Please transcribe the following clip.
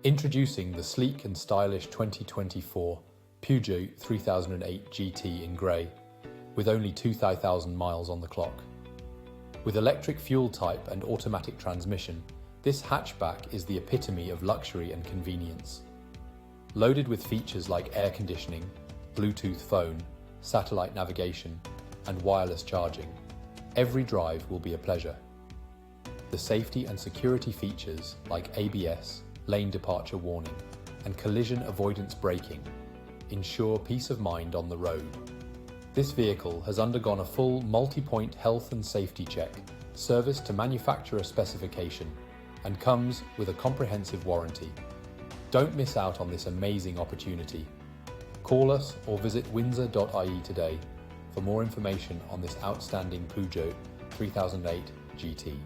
Introducing the sleek and stylish 2024 Peugeot 3008 GT in grey, with only 2,000 miles on the clock. With electric fuel type and automatic transmission, this hatchback is the epitome of luxury and convenience. Loaded with features like air conditioning, Bluetooth phone, satellite navigation, and wireless charging, every drive will be a pleasure. The safety and security features like ABS, lane departure warning, and collision avoidance braking ensure peace of mind on the road. This vehicle has undergone a full multi-point health and safety check, serviced to manufacturer specification, and comes with a comprehensive warranty. Don't miss out on this amazing opportunity. Call us or visit windsor.ie today for more information on this outstanding Peugeot 3008 GT.